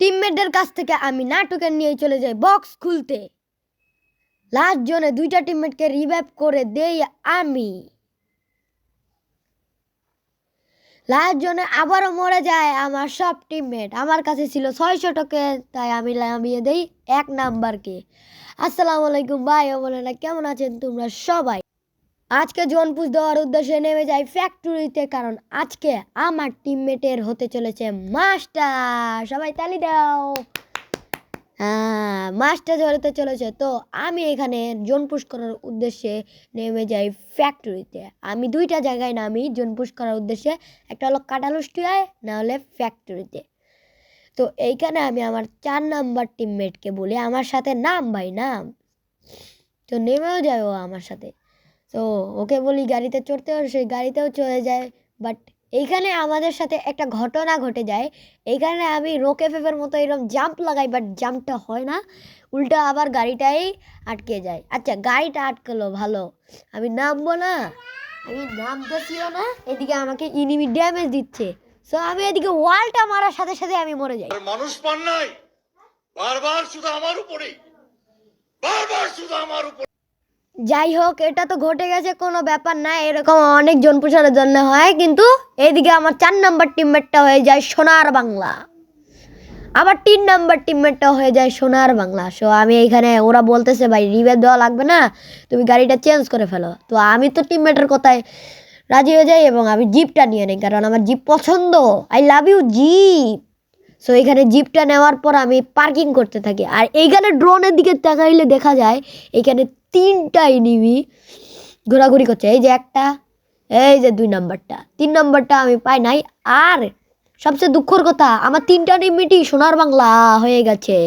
টিমমেটদের কাছ থেকে আমি নাটকের নিয়ে চলে যাই বক্স খুলতে। লাস্ট জোনে 2টা টিমমেটকে রিভাইভ করে দেই আমি। লাস্ট জোনে আবারও মরে যায় আমার সব টিমমেট। আমার কাছে ছিল 600 টোকেন, তাই আমি নামিয়ে দেই 1 নাম্বারকে। আসসালামু আলাইকুম ভাই ও বোনেরা, কেমন আছেন তোমরা সবাই? আজকে জোন পুশ দেওয়ার উদ্দেশ্যে নেমে যাই ফ্যাক্টরিতে, কারণ আজকে আমার টিমমেটের হতে চলেছে মাস্টার। সবাই তালি দাও। মাস্টার হতে চলেছে, তো আমি এখানে জোন পুশ করার উদ্দেশ্যে নেমে যাই ফ্যাক্টরিতে। আমি 2টা জায়গায় নামি জোন পুশ করার উদ্দেশ্যে, একটা হলো কাটালুষ্টিয়ায়, না হলে ফ্যাক্টরিতে। তো এইখানে আমি আমার 4 নাম্বার টিমমেটকে বলি আমার সাথে নাম ভাই নাম, তো নেমেও যায় ও আমার সাথে। তো ওকে বলি গাড়িতে চড়তে, সে গাড়িতেও চলে যায়। বাট এইখানে আমাদের সাথে একটা ঘটনা ঘটে যায়। এইখানে আমি রোকেফেফের মতো এরকম জাম্প লাগাই, বাট জাম্পটা হয় না, উল্টা আবার গাড়িটাই আটকে যায়। আচ্ছা, গাড়িটা আটকালো ভালো, আমি নামবো না, আমি নামতেছিও না, এদিকে আমাকে ইনিমি ড্যামেজ দিচ্ছে। সো আমি এদিকে ওয়ালটা মারার সাথে সাথে আমি মরে যাই। মানুষ পান নাই, বারবার শুধু আমার উপরে, বারবার শুধু আমার উপরে। যাই হোক, এটা তো ঘটে গেছে, কোনো ব্যাপার না, এরকম অনেক জন পুষারের জন্য হয়। কিন্তু এইদিকে আমার 4 নাম্বার টিমমেটটা হয়ে যায় সোনার বাংলা, আবার 3 নাম্বার টিমমেটটা হয়ে যায় সোনার বাংলা। সো আমি এইখানে, ওরা বলতেছে ভাই রিভাইভ দেওয়া লাগবে না, তুমি গাড়িটা চেঞ্জ করে ফেলো। তো আমি তো টিমমেটের কথায় রাজি হয়ে যাই এবং আমি জিপটা নিয়ে নিই, কারণ আমার জিপ পছন্দ। I love you jeep. So এখানে জিপটা নেওয়ার পর আমি পার্কিং করতে থাকি। আর এইখানে ড্রোনের দিকে তাকাইলে দেখা যায় এখানে 3টা এনিমি ঘোরাঘুরি করছে। এই যে একটা, এই যে 2 নাম্বারটা, 3 নাম্বারটা আমি পাই নাই। আর সবচেয়ে দুঃখের কথা, আমার 3টা টিমমেটই সোনার বাংলা হয়ে গেছে।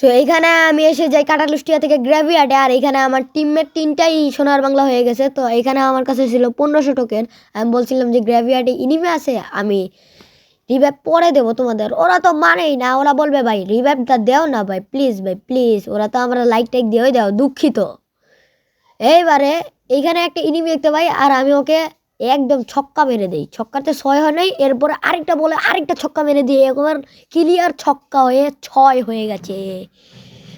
তো এইখানে আমি এসে যাই কাটালুষ্টিয়া থেকে গ্র্যাভিয়ার্ডে, আর এইখানে আমার টিমমেট 3টাই সোনার বাংলা হয়ে গেছে। তো এইখানে আমার কাছে ছিল 1500 টোকেন। আমি বলছিলাম যে গ্র্যাভিয়ার্ডে ইনিমি আছে, আমি রিভাইভ পরে দেবো তোমাদের। ওরা তো মানেই না, ওরা বলবে ভাই রিভাইভটা দেও না ভাই, প্লিজ ভাই প্লিজ। ওরা তো আমরা লাইক টাইক দিয়ে দাও, দুঃখিত। এইবারে এইখানে একটা ইনিমি দেখতে পাই, আর আমি ওকে একদম ছক্কা মেরে দিই। ছক্কাতে 6 হয় নাই, এরপরে আরেকটা বলে আরেকটা ছক্কা মেরে দিয়ে একবার ক্লিয়ার ছক্কা হয়ে 6 হয়ে গেছে।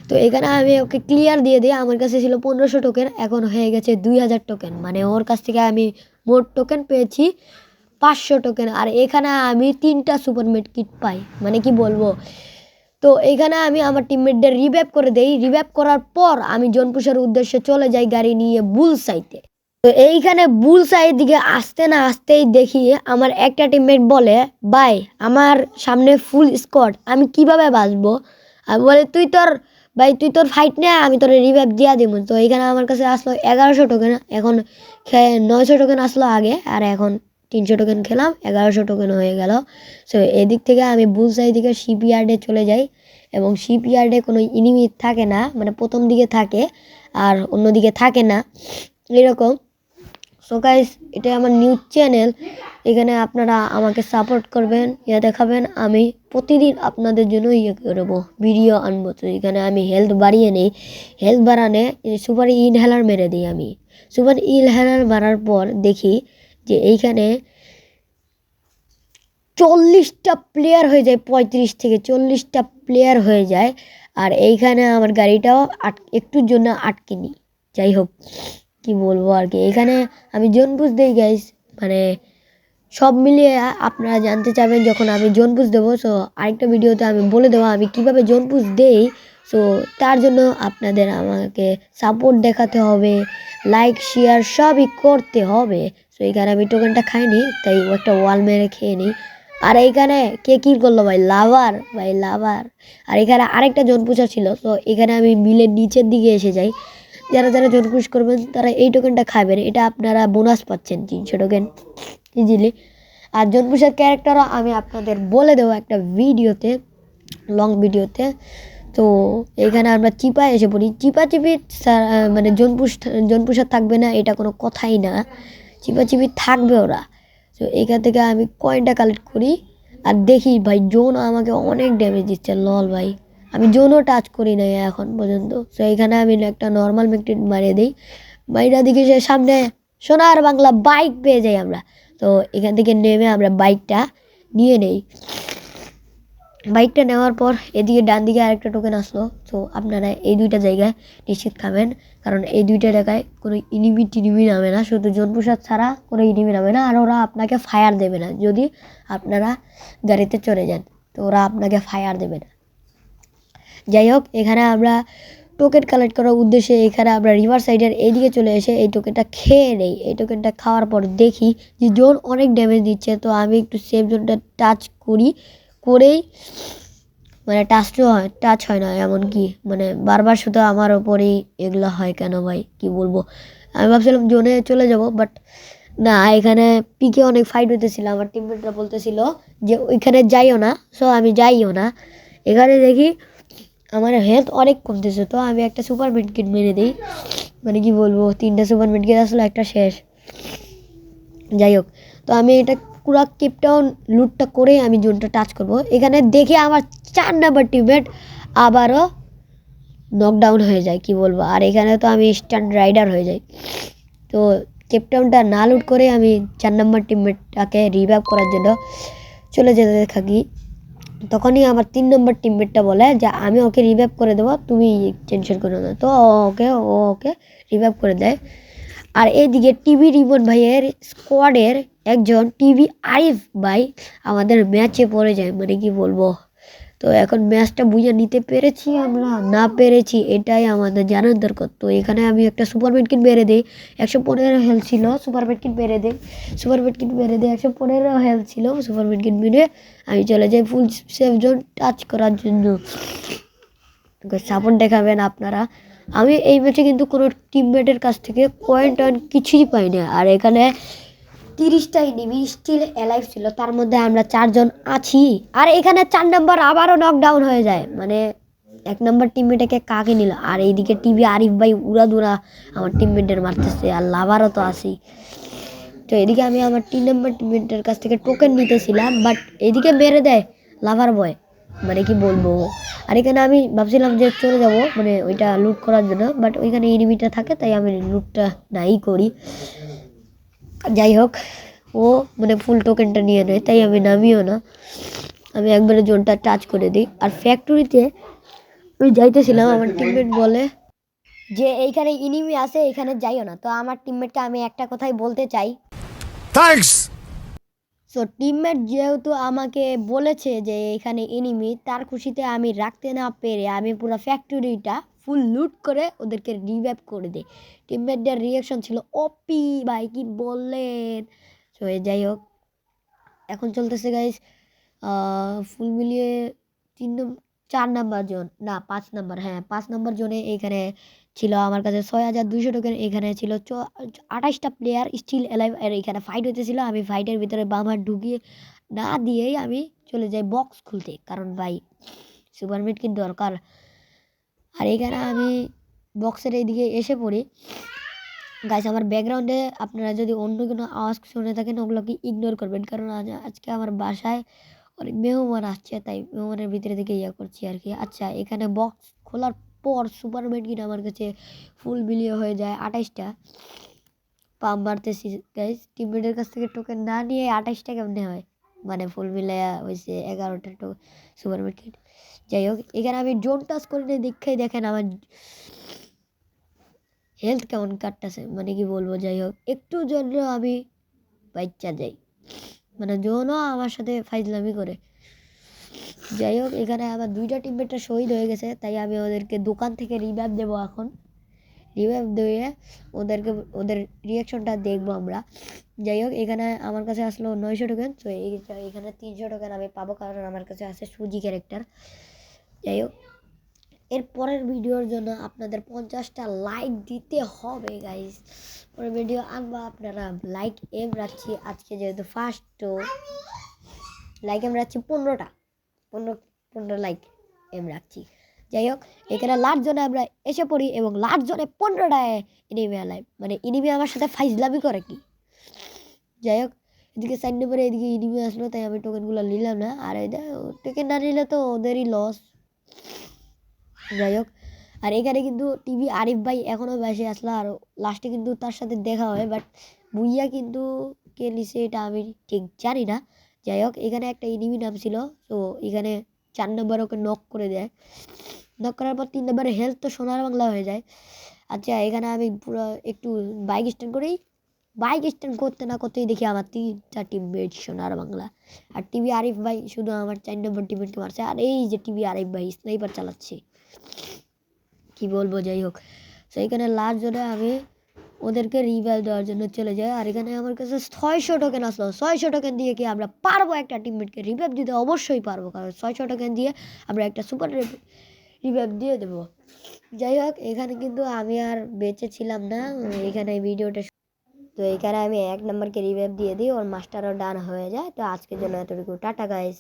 তো এখানে আমি ওকে ক্লিয়ার দিয়ে দিই। আমার কাছে ছিল 1500 টোকেন, এখন হয়ে গেছে 2000 টোকেন। মানে ওর কাছ থেকে আমি মোট টোকেন পেয়েছি 500 টোকেন। আর এখানে আমি 3টা সুপার মেড কিট পাই, মানে কি বলবো। তো এখানে আমি আমার টিমমেটদের রিভাইভ করে দেই। রিভাইভ করার পর আমি জোনপুষের উদ্দেশ্যে চলে যাই গাড়ি নিয়ে বুলসাইতে। তো এইখানে বুলসাইয়ের দিকে আসতে না আসতেই দেখি আমার একটা টিমমেট বলে, ভাই আমার সামনে ফুল স্কোয়াড, আমি কিভাবে বাঁচবো? আমি বলে তুই তোর ফাইট নে, আমি তোর রিভাইভ দিয়া দিব। তো এইখানে আমার কাছে আসলো 1100 টোকেন, এখন 900 টোকেন আসলো আগে, আর এখন 300 টোকেন খেলাম, 1100 টোকেন হয়ে গেল। সো এদিক থেকে আমি বুলসাই দিকে শিপইয়ার্ডে চলে যাই, এবং শিপইয়ার্ডে কোনো ইনিমি থাকে না, মানে প্রথম দিকে থাকে আর অন্যদিকে থাকে না, এরকম। সো গাইস, এটা আমার নিউজ চ্যানেল, এখানে আপনারা আমাকে সাপোর্ট করবেন, দেখাবেন। আমি প্রতিদিন আপনাদের জন্য করবো, ভিডিও আনবো। তো এখানে আমি হেলথ বাড়িয়ে নিই, হেলথ বাড়ানে সুপার ইনহেলার মেরে দিই। আমি সুপার ইনহেলার মারার পর দেখি যে এইখানে 40টা প্লেয়ার হয়ে যায়, 35 থেকে 40টা প্লেয়ার হয়ে যায়। আর এইখানে আমার গাড়িটাও একটুর জন্য আটকে নিই। যাই হোক, কি বলবো আর কি, এখানে আমি জোন পুশ দেই গাইস, মানে সব মিলিয়ে আপনারা জানতে চাবেন যখন আমি জোন পুশ দেবো। সো আরেকটা ভিডিওতে আমি বলে দেবো আমি কিভাবে জোন পুশ দেই। সো তার জন্য আপনাদের আমাকে সাপোর্ট দেখাতে হবে, লাইক শেয়ার সবই করতে হবে। সো এখানে আমি টোকেনটা খাইনি, তাই একটা ওয়াল মেরে খেয়ে নিই। আর এইখানে কে কী করলো ভাই, লাভার ভাই লাভার। আর এখানে আরেকটা জোন পুষা ছিল। তো এখানে আমি মিলের নিচের দিকে এসে যাই। যারা যারা জোন পুশ করবেন তারা এই টোকেনটা খাবেন, এটা আপনারা বোনাস পাচ্ছেন 300 টোকেন ইজিলি। আর জোন পুষের ক্যারেক্টারও আমি আপনাদের বলে দেবো একটা ভিডিওতে, লং ভিডিওতে। তো এখানে আমরা চিপায় এসে পড়ি। চিপাচিপি মানে জোন পুষার থাকবে না, এটা কোনো কথাই না, চিপাচিপি থাকবে ওরা। তো এখান থেকে আমি কয়েনটা কালেক্ট করি, আর দেখি ভাই জোন আমাকে অনেক ড্যামেজ দিচ্ছে। লল ভাই, আমি জোনও টাচ করি নাই এখন পর্যন্ত। তো এখানে আমি একটা নর্মাল ম্যাগনেট মারিয়ে দিই, বাইরা দিকে যে সামনে সোনার বাংলা বাইক পেয়ে যাই আমরা। তো এখান থেকে নেমে আমরা বাইকটা নিয়ে নেই। বাইকটা নেওয়ার পর এদিকে ডান দিকে আরেকটা টোকেন আসলো। তো আপনারা এই দুইটা জায়গায় নিশ্চিত খাবেন, কারণ এই দুইটা জায়গায় কোনো ইনিমি টিনিমি নামে না, শুধু জনপ্রসাদ ছাড়া কোনো ইনিমি নামে না। আর ওরা আপনাকে ফায়ার দেবে না যদি আপনারা গাড়িতে চড়ে যান, তো ওরা আপনাকে ফায়ার দেবে না। যাই হোক, এখানে আমরা টোকেন কালেক্ট করার উদ্দেশ্যে এখানে আমরা রিভার সাইডের এইদিকে চলে এসে এই টোকেনটা খেয়ে নেই। এই টোকেনটা খাওয়ার পর দেখি যে জোন অনেক ড্যামেজ দিচ্ছে, তো আমি একটু সেফ জোনটা টাচ করেই মানে টাচ হয় না, এমনকি মানে বারবার শুধু আমার ওপরেই এগুলো হয় কেন ভাই, কি বলবো। আমি ভাবছিলাম জোনে চলে যাব, বাট না, এখানে পিকে অনেক ফাইট হইতেছিল। আমার টিমমেটরা বলতেছিল যে ওইখানে যাইও না, সো আমি যাইও না। এখানে দেখি আমার হেলথ অনেক কমতেছে, তো আমি একটা সুপার মেডকিট মেরে দিই। মানে কি বলবো, 3টা সুপার মেডকিট আসলে একটা শেষ। যাই হোক, তো আমি এটা পুরো কেপটাউন লুটটা করে আমি জোনটা টাচ করব। এখানে দেখে আমার 4 নাম্বার টিমমেট আবারও নকডাউন হয়ে যায়, কি বলবো। আর এখানে তো আমি স্টান্ট রাইডার হয়ে যাই। তো কেপটাউনটা না লুট করে আমি 4 নাম্বার টিমমেটটাকে রিভাইভ করার জন্য চলে যেতে থাকি। তখনই আমার 3 নম্বর টিমমেটটা বলে যে আমি ওকে রিভাইভ করে দেবো, তুমি টেনশন করো না। তো ওকে রিভাইভ করে দেয়। আর এইদিকে টিভি রিমন ভাইয়ের স্কোয়াডের একজন টিভি আরিফ ভাই আমাদের ম্যাচে পড়ে যায়, মানে কি বলবো। তো এখন ম্যাচটা বুঝে নিতে পেরেছি আমরা না পেরেছি এটাই আমাদের জানার দরকার। তো এখানে আমি একটা সুপার মেডকিট মেরে দিই, 115 হেলথ ছিল, সুপার মেডকিট মেরে দিই 115 হেলথ ছিল। সুপার মেডকিট মেরে আমি চলে যাই ফুল সেফ জোন টাচ করার জন্য। সাপোর্ট দেখাবেন আপনারা। আমি এই ম্যাচে কিন্তু কোনো টিমমেটের কাছ থেকে পয়েন্ট কিছুই পাই না। আর এখানে 30টা এনিমি স্টিল অ্যালাইভ ছিল, তার মধ্যে আমরা 4জন আছি। আর এখানে 4 নাম্বার আবারও নকডাউন হয়ে যায়, মানে 1 নাম্বার টিমমেটকে কাকে নিল। আর এইদিকে টিভি আরিফ ভাই উড়াদুরা আমার টিমমেটের মারতেছে, আর লাভারও তো আসি। তো এদিকে আমি আমার 3 নাম্বার টিমমেটের কাছ থেকে টোকেন নিতেছিলাম, বাট এইদিকে মেরে দেয় লাভার বয়, মানে কি বলবো। আর এখানে আমি ভাবছিলাম যে চলে যাব মানে ওইটা লুট করার জন্য, বাট ওইখানে এনিমিটা থাকে, তাই আমি লুটটা নাই করি। যাই হোক, ও মানে ফুল টোকেনটা নিয়ে নেয়, তাই আমি নামিও না, আমি একবারে জোনটা টাচ করে দিই। আর ফ্যাক্টরিতে আমি যাইতেছিলাম, আমার টিমমেট বলে যে এইখানে ইনিমি আছে, এখানে যাইও না। তো আমার টিমমেটকে আমি একটা কথাই বলতে চাই, থ্যাঙ্কস। সো টিমমেট যেহেতু আমাকে বলেছে যে এখানে এনিমি, তার খুশিতে আমি রাখতে না পেরে আমি পুরো ফ্যাক্টরিটা ফুল লুট করে ওদেরকে রিভাইভ করে দিই। টিমমেটদের রিয়াকশন ছিল ওপি ভাই, কি বললেন। সো যাই হোক, এখন চলতেছে গাইস ফুল মিলিয়ে 4 নাম্বার জোন, না 5 নাম্বার, হ্যাঁ 5 নাম্বার জোনে এইখানে ছিল আমার কাছে 6200 টোকেন। এখানে ছিল 28টা প্লেয়ার স্টিল অ্যালাইভ। আর এখানে ফাইট হইতেছিল, আমি ফাইটের ভিতরে বাম হাত ঢুকিয়ে না দিয়েই আমি চলে যাই বক্স খুলতে, কারণ ভাই সুপার মিট কি দরকার। আর এখানে আমি বক্সের এইদিকে এসে পড়ি। গাইস, আমার ব্যাকগ্রাউন্ডে আপনারা যদি অন্য কোনো আওয়াজ শুনে থাকেন ওগুলোকে ইগনোর করবেন, কারণ আজকে আমার বাসায় অনেক মেহমান আসছে, তাই মেহমানের ভিতরে থেকে ইয়ে করছি আর কি। আচ্ছা, এখানে বক্স খোলার পর সুপার মেডকিট আমার কাছে ফুল বিলিয়ে হয়ে যায় 28টা। পাম্প মারতেছি গাইস, টিমমেটের কাছ থেকে টোকেন না নিয়ে 28টা কেমনে হয়, মানে ফুল মিলাইয়া হয়েছে 11টা সুপার মেডকিট। যাই হোক, এখানে আমি জোন টাচ করে নিয়ে দেখেই দেখেন আমার হেলথ কেমন কাটতেছে, মানে কি বলবো। যাই হোক, একটু জন্য আমি বাচ্চা যাই, মানে জোনও আমার সাথে ফাইজলামি করে। যাই হোক, এখানে আমার 2টা টিমমেটটা শহীদ হয়ে গেছে, তাই আমি ওদেরকে দোকান থেকে রিভাইভ দেবো। এখন রিভাইভ দিয়ে ওদের রিয়াকশনটা দেখবো আমরা। যাই হোক, এখানে আমার কাছে আসলো 900 টোকেন। তো এখানে 300 টোকেন আমি পাবো, কারণ আমার কাছে আছে সুজি ক্যারেক্টার। যাই হোক, এর পরের ভিডিওর জন্য আপনাদের 50টা লাইক দিতে হবে গাইস। পরের ভিডিও আনবো, আপনারা লাইক এম রাখছি আজকে, যেহেতু ফার্স্ট, তো লাইক এম রাখছি 15টা, 15 লাইক এম রাখছি। যাই হোক, এখানে লাস্ট জোনে আমরা এসে পড়ি এবং লাস্ট জোনে 15টায় ইনিমি লাইভ, মানে ইনিমি আমার সাথে ফাইজলামি করে কি। যাই হোক, এদিকে 4 নম্বরে এদিকে ইনিমি আসলো, তাই আমি টোকেনগুলো নিলাম না। আর টোকেন না নিলে তো ওদেরই লস। যাই হোক, আর এখানে কিন্তু টিভি আরিফ ভাই এখনও বেশি আসলো, আর লাস্টে কিন্তু তার সাথে দেখা হয়, বাট বুইয়া কিন্তু কে নিছে এটা আমি ঠিক জানি না। যাই হোক, এখানে একটা এনিমি নাম ছিল, তো এখানে 4 নম্বর ওকে নক করে দেয়। নক করার পর 3 নম্বরে হেলথ তো সোনার বাংলা হয়ে যায়। আচ্ছা এখানে আমি পুরো একটু বাইক স্ট্যান্ড করেই, বাইক স্ট্যান্ড করতে না করতেই দেখি আমার 3টা টিমমেট সোনার বাংলা। আর টিভি আরিফ ভাই শুধু আমার 4 নম্বর টিমমেটকে মারছে। আর এই যে টিভি আরিফ ভাই স্নাইপার চালাচ্ছে, কি বলবো, যাই হোক। সেইখানে লাস্ট জনে আমি ওদেরকে রিভাইভ দেওয়ার জন্য চলে যাই। আর এখানে আমার কাছে 600 টোকেন আসলো। 600 টোকেন দিয়ে কি আমরা পারবো একটা টিমমেটকে রিভাইভ দিতে? অবশ্যই পারবো, কারণ 600 টোকেন দিয়ে আমরা একটা সুপার রিভাইভ দিয়ে দেবো। যাই হোক, এখানে কিন্তু আমি আর বেঁচে ছিলাম না। এখানে ভিডিওটা তো এখানে আমি 1 নম্বরকে রিভাইভ দিয়ে দিই, ওর মাস্টারও ডান হয়ে যায়। তো আজকের জন্য এতটুকু, টাটা গাইস।